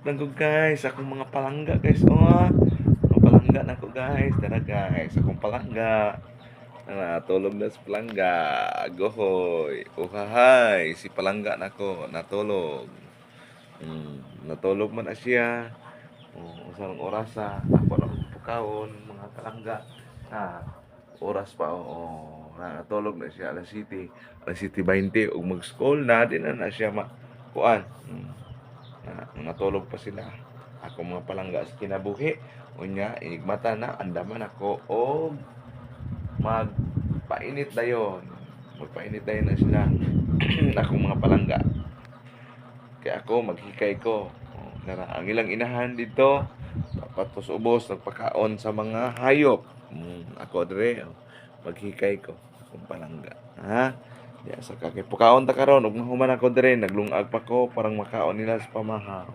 Nagug guys, akong mga palangga guys, oh. Mga palangga na ko guys, tara guys, akong palangga. Natulog na sa palangga. Gohoy. Uhahay, si palangga na ko, natulog. Natulog man na siya. Usang oras ako na pukawon, mga palangga. Ah, oras pa, oo. Natulog na siya, alas 7:20, ug mag-school na, di na siya kuan. Natulog pa sila. Ako mga palangga sa kinabuhi. Unya, inigmata na, andaman ako o magpainit dayon. Magpainit dayon na sila. Akong mga palangga. Kaya ako, maghikay ko. Ang ilang inahan dito, patos ubos, nagpakaon sa mga hayop. Ako dire, maghikay ko. Akong palangga. Ha? Ya, sa kakay. Pukaon ta karon ug mahuman ako dire, naglungag pa ko, parang makaon nila sa pamahaw.